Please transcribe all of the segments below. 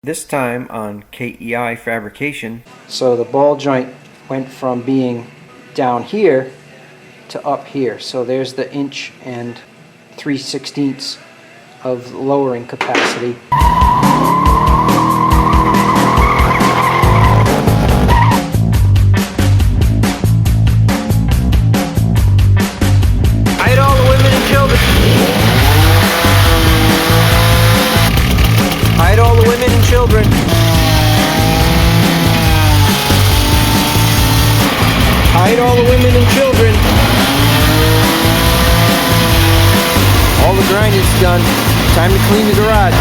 This time on KEI Fabrication. So the ball joint went from being down here to up here. So there's the 1 3/16 inches of lowering capacity. Hide all the women and children. Hide all the women and children. Hide all the women and children. All the grinding's done. Time to clean the garage.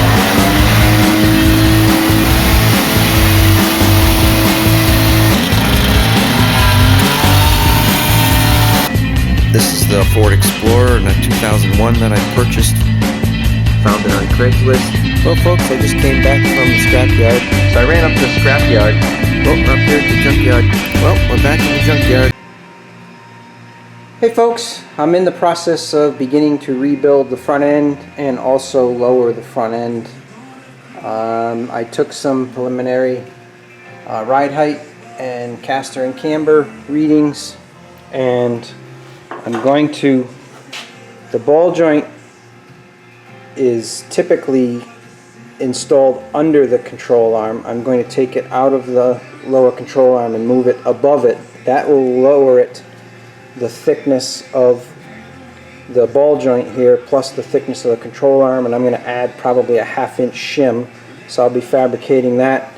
This is the Ford Explorer in a 2001 that I purchased. Found it on Craigslist. Well folks, I just came back from the scrapyard. So I ran up to the scrapyard. Oh, up here at the junkyard. Well, we're back in the junkyard. Hey folks, I'm in the process of beginning to rebuild the front end and also lower the front end. I took some preliminary ride height and caster and camber readings, and I'm going to, the ball joint is typically installed under the control arm. I'm going to take it out of the lower control arm and move it above it. That will lower it, the thickness of the ball joint here plus the thickness of the control arm, and I'm going to add probably a 1/2 inch shim, so I'll be fabricating that.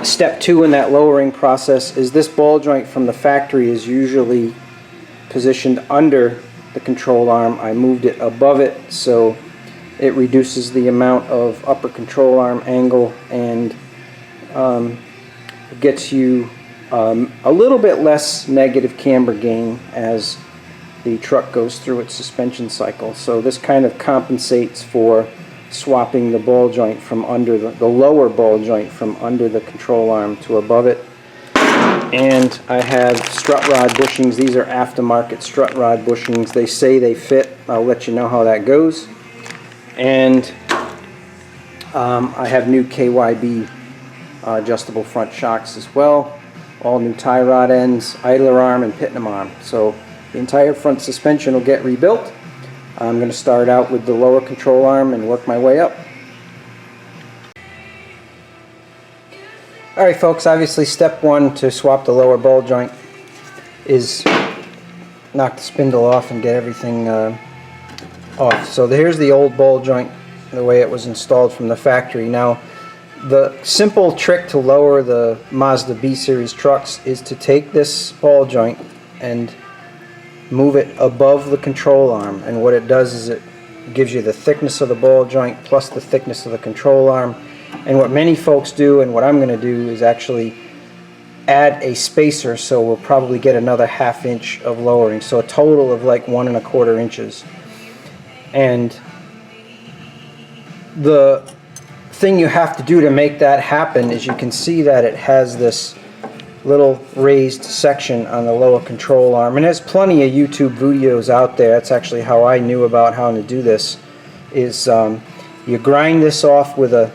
Step 2 in that lowering process is this ball joint from the factory is usually positioned under the control arm. I moved it above it so it reduces the amount of upper control arm angle and gets you a little bit less negative camber gain as the truck goes through its suspension cycle. So this kind of compensates for swapping the ball joint from under the lower ball joint from under the control arm to above it. And I have strut rod bushings. These are aftermarket strut rod bushings. They say they fit. I'll let you know how that goes. And I have new KYB adjustable front shocks as well. All new tie rod ends, idler arm, and pitnam arm. So the entire front suspension will get rebuilt. I'm going to start out with the lower control arm and work my way up. Alright folks, obviously step 1 to swap the lower ball joint is knock the spindle off and get everything off. So here's the old ball joint, the way it was installed from the factory. Now, the simple trick to lower the Mazda B series trucks is to take this ball joint and move it above the control arm, and what it does is it gives you the thickness of the ball joint plus the thickness of the control arm. And what many folks do, and what I'm going to do, is actually add a spacer, so we'll probably get another 1/2 inch of lowering, so a total of like 1 1/4 inches. And the thing you have to do to make that happen is, you can see that it has this little raised section on the lower control arm, and there's plenty of YouTube videos out there. That's actually how I knew about how to do this. Is you grind this off with a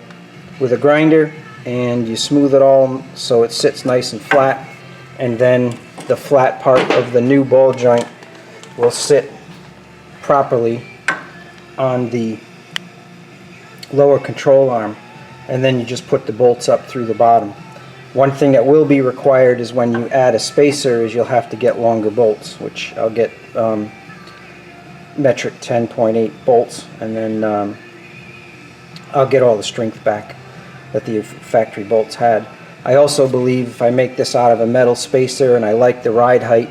grinder, and you smooth it all so it sits nice and flat, and then the flat part of the new ball joint will sit properly on the lower control arm, and then you just put the bolts up through the bottom. One thing that will be required is when you add a spacer is you'll have to get longer bolts, which I'll get metric 10.8 bolts, and then I'll get all the strength back that the factory bolts had. I also believe if I make this out of a metal spacer and I like the ride height,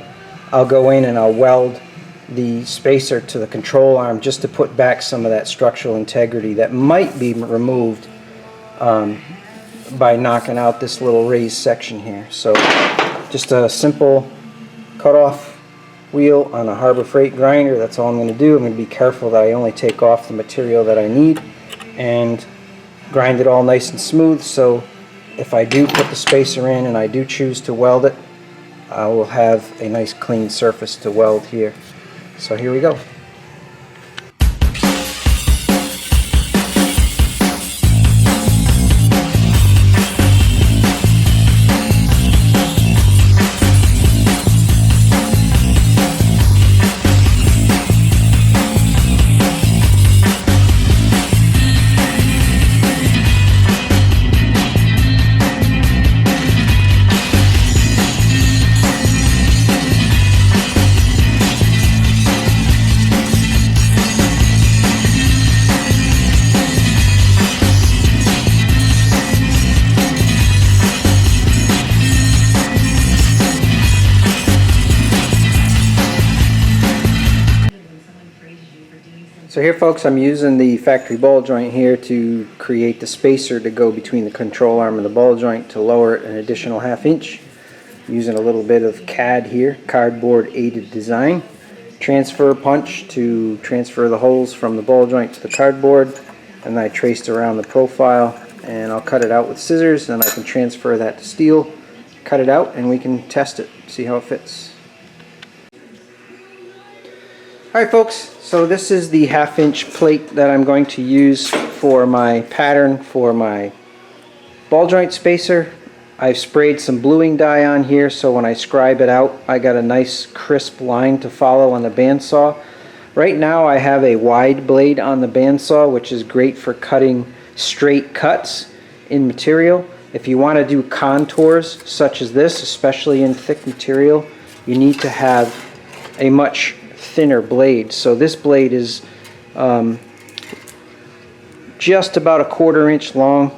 I'll go in and I'll weld the spacer to the control arm just to put back some of that structural integrity that might be removed by knocking out this little raised section here. So just a simple cut-off wheel on a Harbor Freight grinder. That's all I'm going to do. I'm going to be careful that I only take off the material that I need and grind it all nice and smooth, so if I do put the spacer in and I do choose to weld it, I will have a nice clean surface to weld here. So here we go. here folks, I'm using the factory ball joint here to create the spacer to go between the control arm and the ball joint to lower it an additional 1/2 inch. I'm using a little bit of CAD here, cardboard aided design. Transfer punch to transfer the holes from the ball joint to the cardboard, and then I traced around the profile, and I'll cut it out with scissors, and I can transfer that to steel, cut it out, and we can test it, see how it fits. Alright folks, so this is the 1/2 inch plate that I'm going to use for my pattern for my ball joint spacer. I've sprayed some bluing dye on here so when I scribe it out I got a nice crisp line to follow on the bandsaw. Right now I have a wide blade on the bandsaw, which is great for cutting straight cuts in material. If you want to do contours such as this, especially in thick material, you need to have a much thinner blade. So this blade is just about a 1/4 inch long.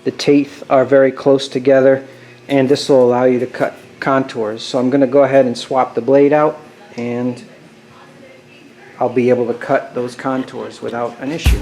The teeth are very close together, and this will allow you to cut contours. So I'm going to go ahead and swap the blade out, and I'll be able to cut those contours without an issue.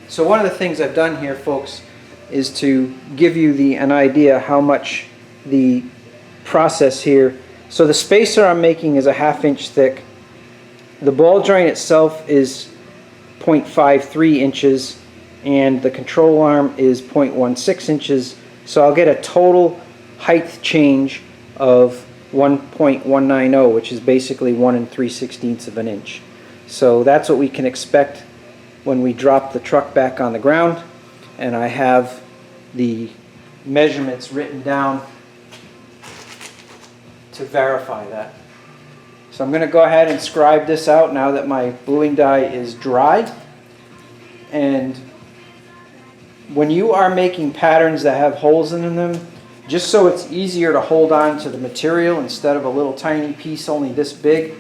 So one of the things I've done here, folks, is to give you an idea how much the process here. So the spacer I'm making is a 1/2 inch thick. The ball joint itself is 0.53 inches, and the control arm is 0.16 inches. So I'll get a total height change of 1.190, which is basically 1 3/16 of an inch. So that's what we can expect when we drop the truck back on the ground, and I have the measurements written down to verify that. So I'm going to go ahead and scribe this out now that my bluing dye is dry. And when you are making patterns that have holes in them, just so it's easier to hold on to the material instead of a little tiny piece only this big,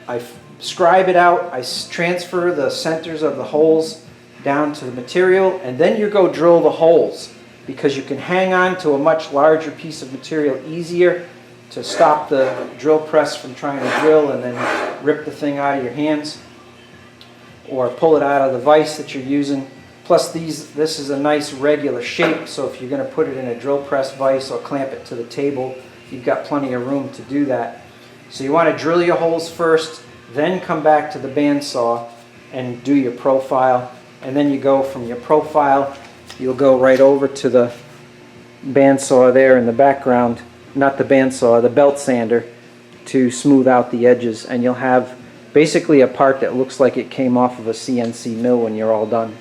I scribe it out, I transfer the centers of the holes down to the material, and then you go drill the holes, because you can hang on to a much larger piece of material easier to stop the drill press from trying to drill and then rip the thing out of your hands or pull it out of the vise that you're using. Plus this is a nice regular shape, so if you're going to put it in a drill press vise or clamp it to the table, you've got plenty of room to do that. So you want to drill your holes first, then come back to the bandsaw and do your profile, and then you go from your profile, you'll go right over to the bandsaw there in the background, not the bandsaw, the belt sander, to smooth out the edges, and you'll have basically a part that looks like it came off of a CNC mill when you're all done.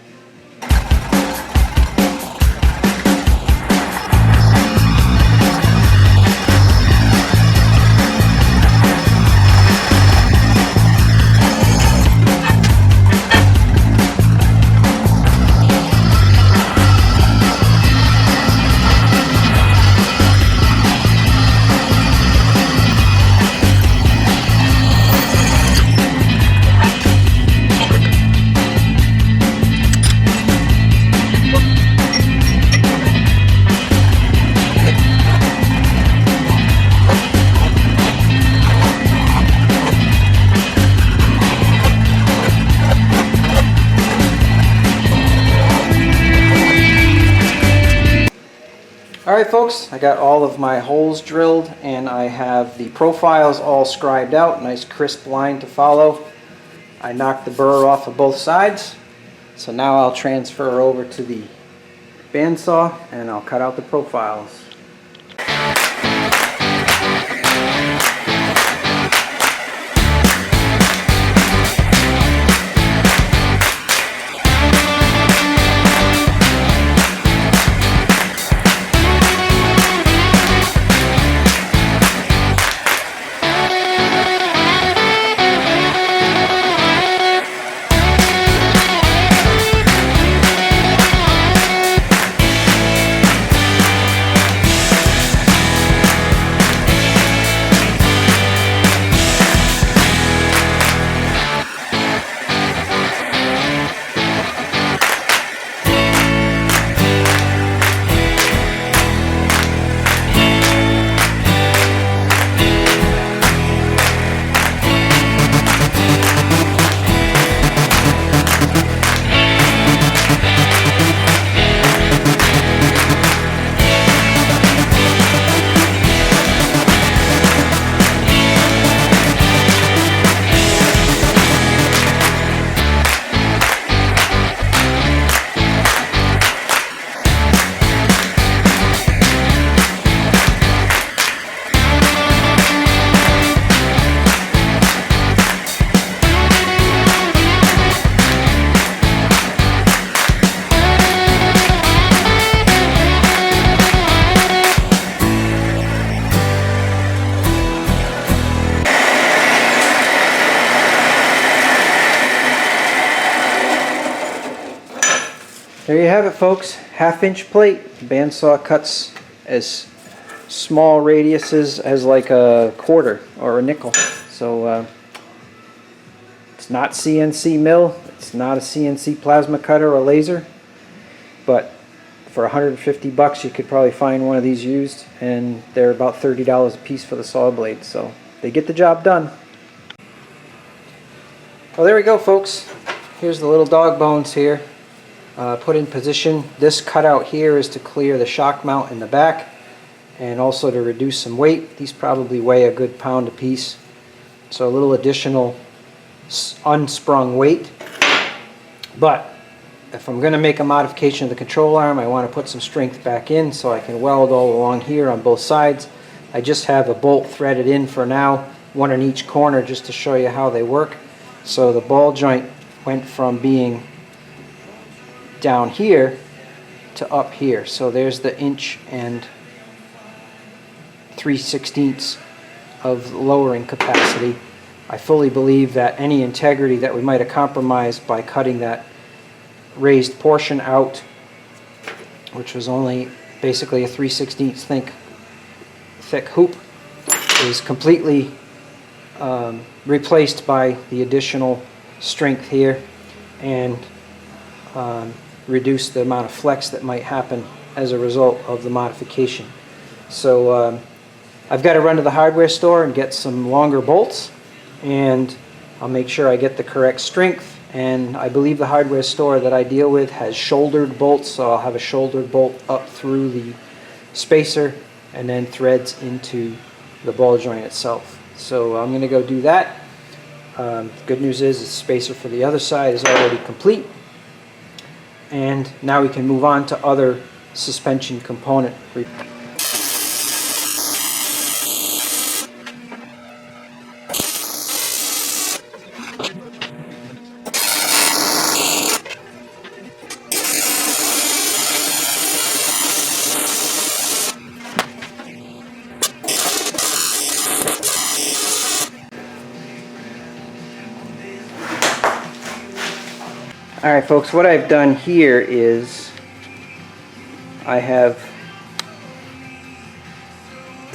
Alright folks, I got all of my holes drilled, and I have the profiles all scribed out, nice crisp line to follow. I knocked the burr off of both sides, so now I'll transfer over to the bandsaw and I'll cut out the profiles. There you have it, folks. 1/2-inch plate. Bandsaw cuts as small radiuses as like a quarter or a nickel. So it's not CNC mill. It's not a CNC plasma cutter or laser. But for 150 bucks you could probably find one of these used, and they're about $30 a piece for the saw blade. So they get the job done. Well, there we go, folks. Here's the little dog bones here. Put in position. This cutout here is to clear the shock mount in the back and also to reduce some weight. These probably weigh a good pound a piece, so a little additional unsprung weight. But if I'm going to make a modification of the control arm, I want to put some strength back in so I can weld all along here on both sides. I just have a bolt threaded in for now, one in each corner, just to show you how they work. So the ball joint went from being down here to up here. So there's the 1 3/16 of lowering capacity. I fully believe that any integrity that we might have compromised by cutting that raised portion out, which was only basically a 3/16 thick hoop, is completely replaced by the additional strength here, and reduce the amount of flex that might happen as a result of the modification. So I've got to run to the hardware store and get some longer bolts, and I'll make sure I get the correct strength. And I believe the hardware store that I deal with has shouldered bolts, so I'll have a shouldered bolt up through the spacer and then threads into the ball joint itself. So I'm going to go do that. Good news is the spacer for the other side is already complete, and now we can move on to other suspension component. Alright, folks, what I've done here is I have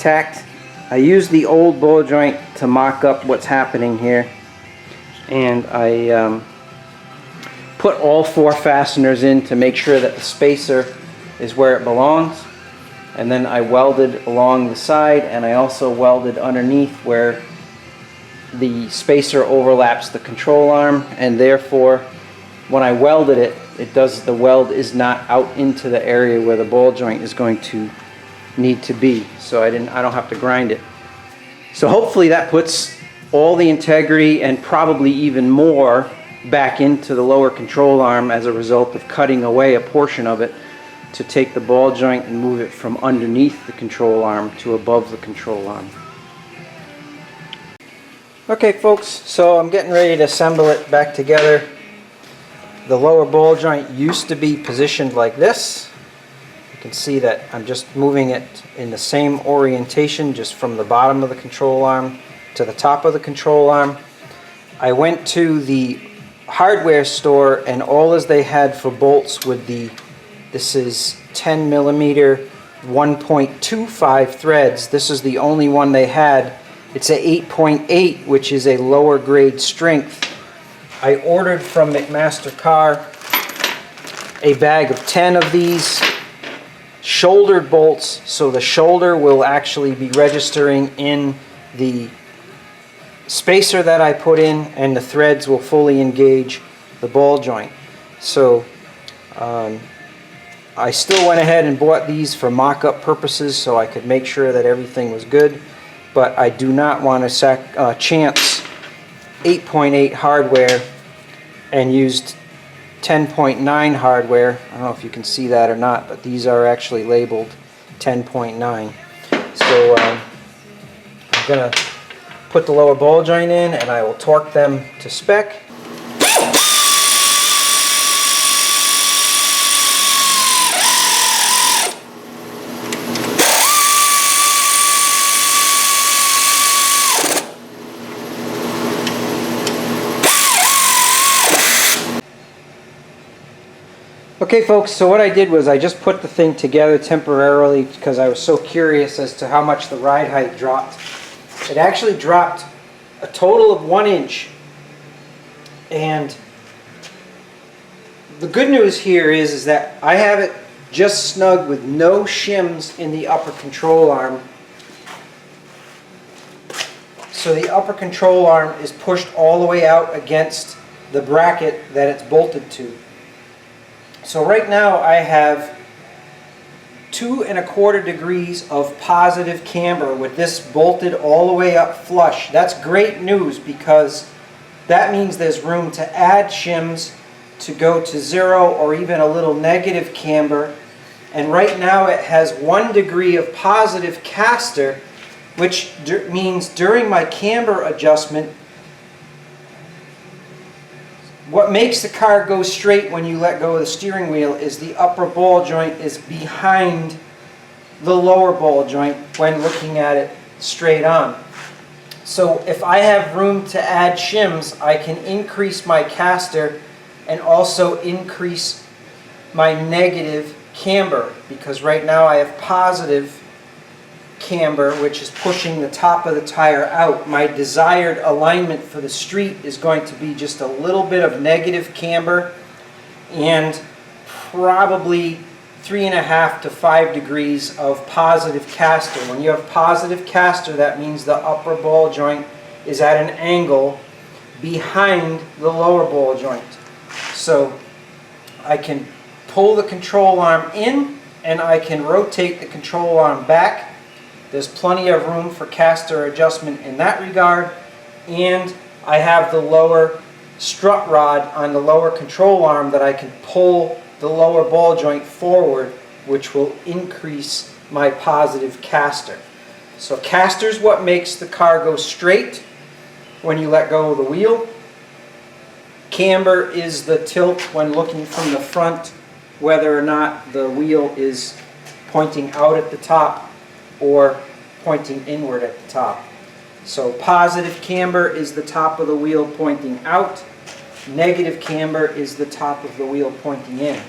I used the old ball joint to mock up what's happening here, and I put all 4 fasteners in to make sure that the spacer is where it belongs, and then I welded along the side, and I also welded underneath where the spacer overlaps the control arm, and therefore when I welded it, the weld is not out into the area where the ball joint is going to need to be. So I don't have to grind it. So hopefully that puts all the integrity and probably even more back into the lower control arm as a result of cutting away a portion of it to take the ball joint and move it from underneath the control arm to above the control arm. Okay, folks, so I'm getting ready to assemble it back together. The lower ball joint used to be positioned like this. You can see that I'm just moving it in the same orientation, just from the bottom of the control arm to the top of the control arm. I went to the hardware store, and all as they had for bolts with this is 10 millimeter 1.25 threads. This is the only one they had. It's a 8.8, which is a lower grade strength. I ordered from McMaster Carr a bag of 10 of these shouldered bolts, so the shoulder will actually be registering in the spacer that I put in, and the threads will fully engage the ball joint. So I still went ahead and bought these for mock-up purposes so I could make sure that everything was good, but I do not want to chance 8.8 hardware and used 10.9 hardware. I don't know if you can see that or not, but these are actually labeled 10.9. So I'm going to put the lower ball joint in, and I will torque them to spec. Okay folks, so what I did was I just put the thing together temporarily because I was so curious as to how much the ride height dropped. It actually dropped a total of 1 inch. And the good news here is that I have it just snug with no shims in the upper control arm. So the upper control arm is pushed all the way out against the bracket that it's bolted to. So right now I have 2 1/4 degrees of positive camber with this bolted all the way up flush. That's great news because that means there's room to add shims to go to 0 or even a little negative camber. And right now it has 1 degree of positive caster, which means during my camber adjustment, what makes the car go straight when you let go of the steering wheel is the upper ball joint is behind the lower ball joint when looking at it straight on. So if I have room to add shims, I can increase my caster and also increase my negative camber, because right now I have positive camber, which is pushing the top of the tire out. My desired alignment for the street is going to be just a little bit of negative camber and probably 3.5 to 5 degrees of positive caster. When you have positive caster, that means the upper ball joint is at an angle behind the lower ball joint. So I can pull the control arm in and I can rotate the control arm back. There's plenty of room for caster adjustment in that regard, and I have the lower strut rod on the lower control arm that I can pull the lower ball joint forward, which will increase my positive caster. So caster is what makes the car go straight when you let go of the wheel. Camber is the tilt when looking from the front, whether or not the wheel is pointing out at the top or pointing inward at the top. So positive camber is the top of the wheel pointing out. Negative camber is the top of the wheel pointing in.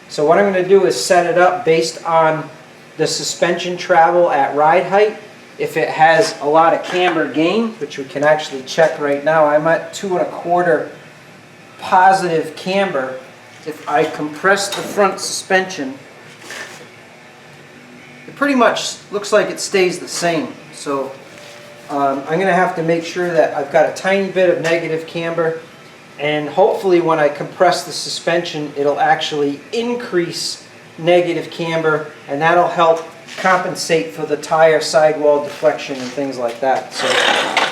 So what I'm going to do is set it up based on the suspension travel at ride height. If it has a lot of camber gain, which we can actually check right now, I'm at 2 1/4 positive camber. If I compress the front suspension, it pretty much looks like it stays the same. So I'm going to have to make sure that I've got a tiny bit of negative camber, and hopefully when I compress the suspension it'll actually increase negative camber, and that'll help compensate for the tire sidewall deflection and things like that. So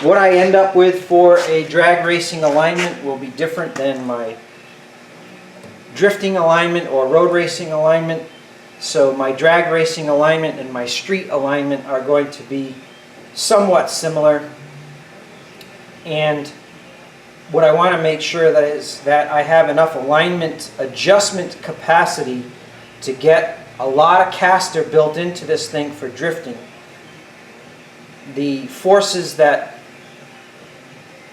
what I end up with for a drag racing alignment will be different than my drifting alignment or road racing alignment. So my drag racing alignment and my street alignment are going to be somewhat similar. And what I want to make sure that is that I have enough alignment adjustment capacity to get a lot of caster built into this thing for drifting. The forces that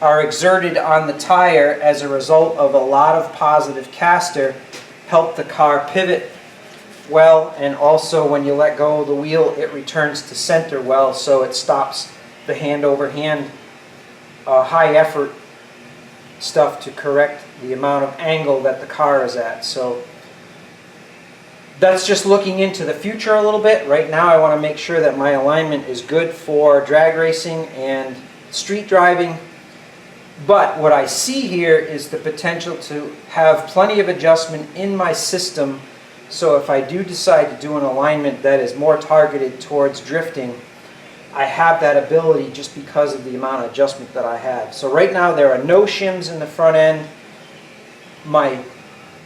are exerted on the tire as a result of a lot of positive caster help the car pivot well, and also when you let go of the wheel it returns to center well, so it stops the hand over hand high effort stuff to correct the amount of angle that the car is at. So that's just looking into the future a little bit. Right now I want to make sure that my alignment is good for drag racing and street driving. But what I see here is the potential to have plenty of adjustment in my system, so if I do decide to do an alignment that is more targeted towards drifting, I have that ability just because of the amount of adjustment that I have. So right now there are no shims in the front end. My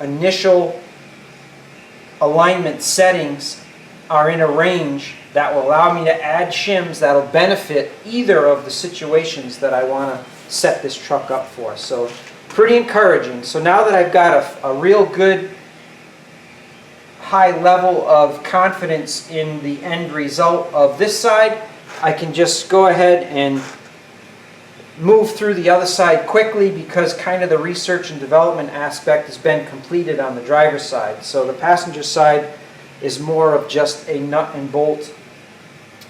initial alignment settings are in a range that will allow me to add shims that will benefit either of the situations that I want to set this truck up for. So pretty encouraging. So now that I've got a real good high level of confidence in the end result of this side, I can just go ahead and move through the other side quickly because kind of the research and development aspect has been completed on the driver's side. So the passenger side is more of just a nut and bolt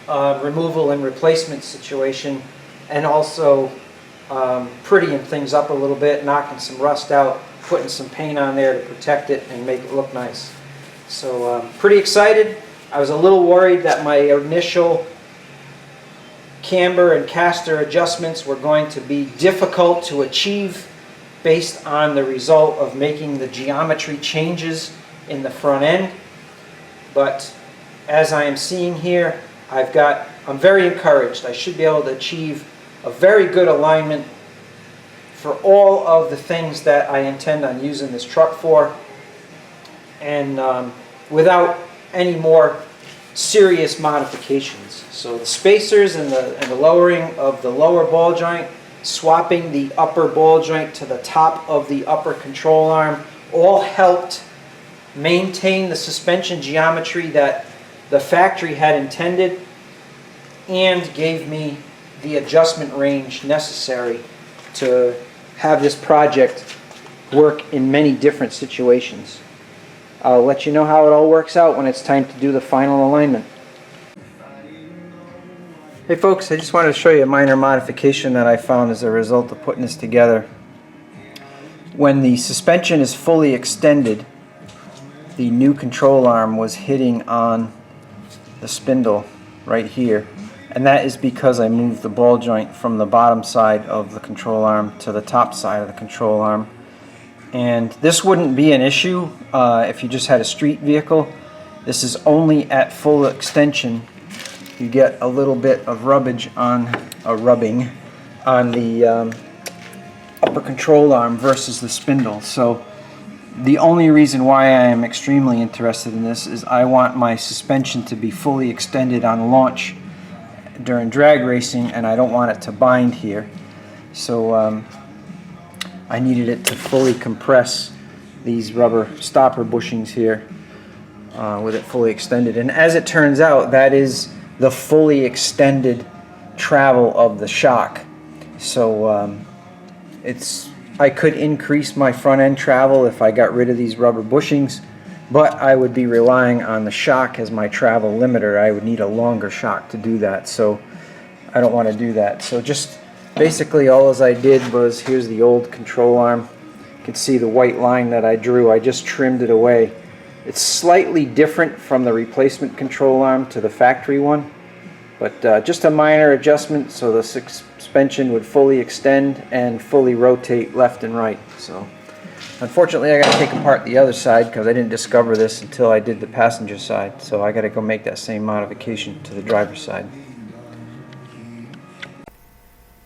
removal and replacement situation, and also prettying things up a little bit, knocking some rust out, putting some paint on there to protect it and make it look nice. So pretty excited. I was a little worried that my initial camber and caster adjustments were going to be difficult to achieve based on the result of making the geometry changes in the front end. But as I am seeing here, I'm very encouraged. I should be able to achieve a very good alignment for all of the things that I intend on using this truck for, and without any more serious modifications. So the spacers and the lowering of the lower ball joint, swapping the upper ball joint to the top of the upper control arm, all helped maintain the suspension geometry that the factory had intended, and gave me the adjustment range necessary to have this project work in many different situations. I'll let you know how it all works out when it's time to do the final alignment. Hey folks, I just wanted to show you a minor modification that I found as a result of putting this together. When the suspension is fully extended, the new control arm was hitting on the spindle right here, and that is because I moved the ball joint from the bottom side of the control arm to the top side of the control arm. And this wouldn't be an issue if you just had a street vehicle. This is only at full extension you get a little bit of rubbing on the upper control arm versus the spindle. So the only reason why I am extremely interested in this is I want my suspension to be fully extended on launch during drag racing, and I don't want it to bind here. So I needed it to fully compress these rubber stopper bushings here with it fully extended. And as it turns out, that is the fully extended travel of the shock. So I could increase my front end travel if I got rid of these rubber bushings, but I would be relying on the shock as my travel limiter. I would need a longer shock to do that, so I don't want to do that. So just basically all as I did was, here's the old control arm. You can see the white line that I drew. I just trimmed it away. It's slightly different from the replacement control arm to the factory one, but just a minor adjustment so the suspension would fully extend and fully rotate left and right. So unfortunately I got to take apart the other side because I didn't discover this until I did the passenger side, so I got to go make that same modification to the driver's side.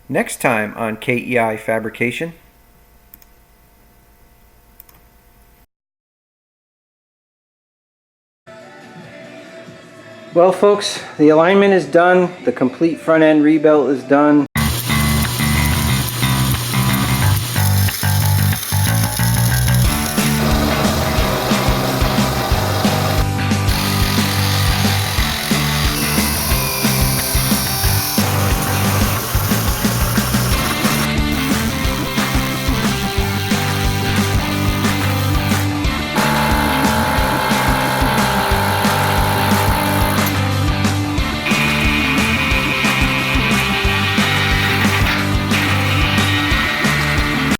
Next time on KEI Fabrication. Well folks, the alignment is done, the complete front end rebuild is done.